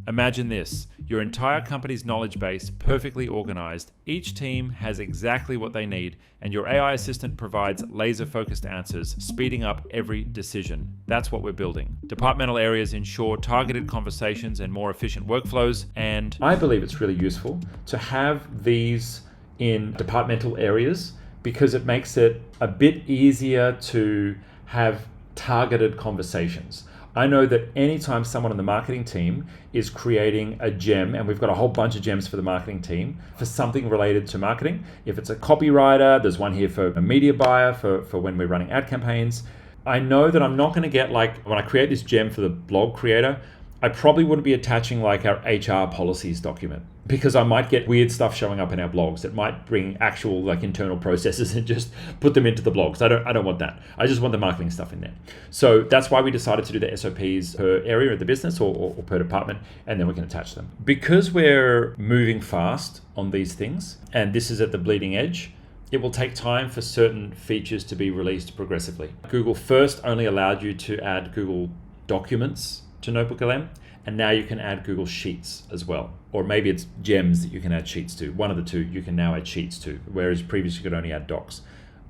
Imagine this, your entire company's knowledge base perfectly organized. Each team has exactly what they need, and your AI assistant provides laser-focused answers, speeding up every decision. That's what we're building. Departmental areas ensure targeted conversations and more efficient workflows, and I believe it's really useful to have these in departmental areas because it makes it a bit easier to have targeted conversations. I know that anytime someone on the marketing team is creating a gem, and we've got a whole bunch of gems for the marketing team for something related to marketing. If it's a copywriter, there's one here for a media buyer for when we're running ad campaigns. I know that I'm not going to get when I create this gem for the blog creator, I probably wouldn't be attaching our HR policies document because I might get weird stuff showing up in our blogs. It might bring actual internal processes and just put them into the blogs. I don't want that. I just want the marketing stuff in there. So that's why we decided to do the SOPs per area of the business or per department, and then we can attach them. Because we're moving fast on these things, and this is at the bleeding edge, it will take time for certain features to be released progressively. Google first only allowed you to add Google Documents to NotebookLM, and now you can add Google Sheets as well. Or maybe it's gems that you can add sheets to. One of the two you can now add sheets to, whereas previously you could only add docs.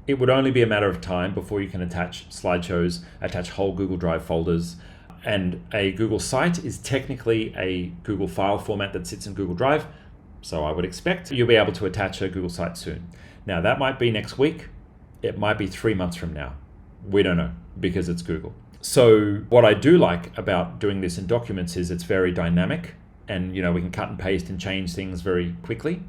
It would only be a matter of time before you can attach slideshows, attach whole Google Drive folders, and a Google site is technically a Google file format that sits in Google Drive, so I would expect you'll be able to attach a Google site soon. Now that might be next week, it might be 3 months from now. We don't know because it's Google. So what I do like about doing this in documents is it's very dynamic, and we can cut and paste and change things very quickly,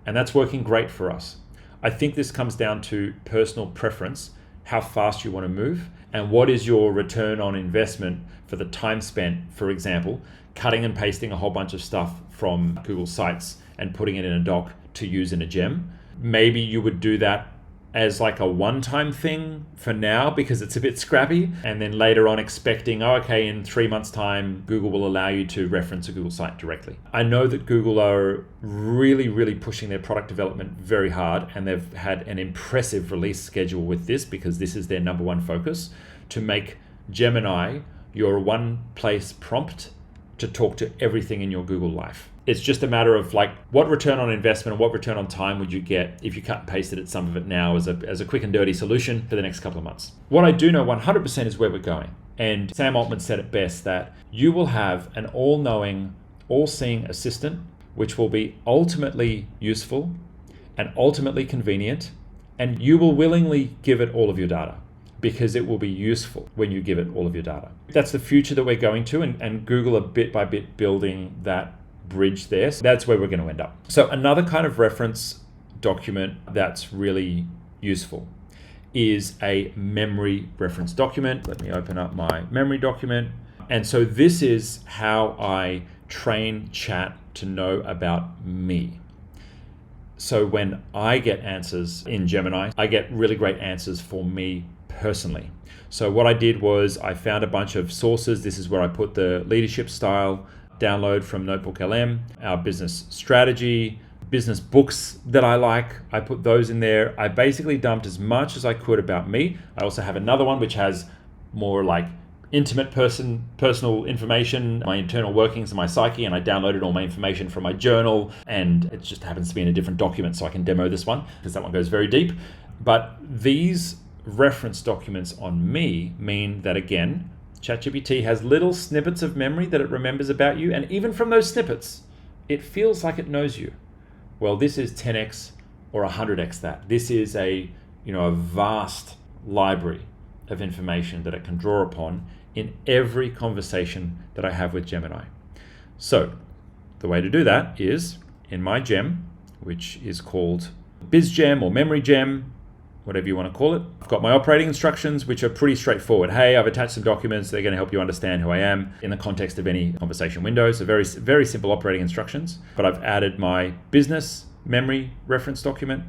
and that's working great for us. I think this comes down to personal preference, how fast you want to move, and what is your return on investment for the time spent. For example, cutting and pasting a whole bunch of stuff from Google Sites and putting it in a doc to use in a gem. Maybe you would do that as a one-time thing for now because it's a bit scrappy, and then later on expecting, in 3 months' time, Google will allow you to reference a Google site directly. I know that Google are really, really pushing their product development very hard, and they've had an impressive release schedule with this because this is their number one focus, to make Gemini your one-place prompt to talk to everything in your Google life. It's just a matter of what return on investment and what return on time would you get if you cut and pasted at some of it now as a quick and dirty solution for the next couple of months. What I do know 100% is where we're going. And Sam Altman said it best, that you will have an all-knowing, all-seeing assistant, which will be ultimately useful and ultimately convenient, and you will willingly give it all of your data because it will be useful when you give it all of your data. That's the future that we're going to, and Google are bit by bit building that bridge there. So that's where we're going to end up. So another kind of reference document that's really useful is a memory reference document. Let me open up my memory document. And so this is how I train chat to know about me. So when I get answers in Gemini, I get really great answers for me personally. So what I did was I found a bunch of sources. This is where I put the leadership style download from NotebookLM, our business strategy, business books that I like. I put those in there. I basically dumped as much as I could about me. I also have another one which has more intimate personal information, my internal workings and my psyche, and I downloaded all my information from my journal, and it just happens to be in a different document, so I can demo this one because that one goes very deep. But these reference documents on me mean that, again, ChatGPT has little snippets of memory that it remembers about you, and even from those snippets, it feels like it knows you. Well, this is 10x or 100x that. This is a vast library of information that it can draw upon in every conversation that I have with Gemini. So the way to do that is in my gem, which is called BizGem or Memory Gem, whatever you want to call it. I've got my operating instructions, which are pretty straightforward. Hey, I've attached some documents. They're going to help you understand who I am in the context of any conversation window. So very, very simple operating instructions. But I've added my business memory reference document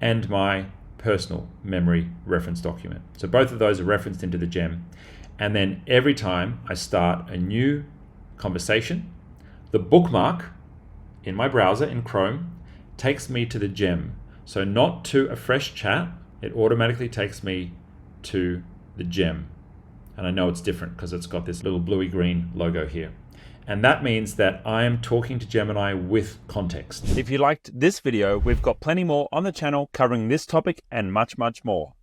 and my personal memory reference document. So both of those are referenced into the gem. And then every time I start a new conversation, the bookmark in my browser in Chrome takes me to the gem. So not to a fresh chat, it automatically takes me to the gem. And I know it's different because it's got this little bluey green logo here. And that means that I am talking to Gemini with context. If you liked this video, we've got plenty more on the channel covering this topic and much, much more.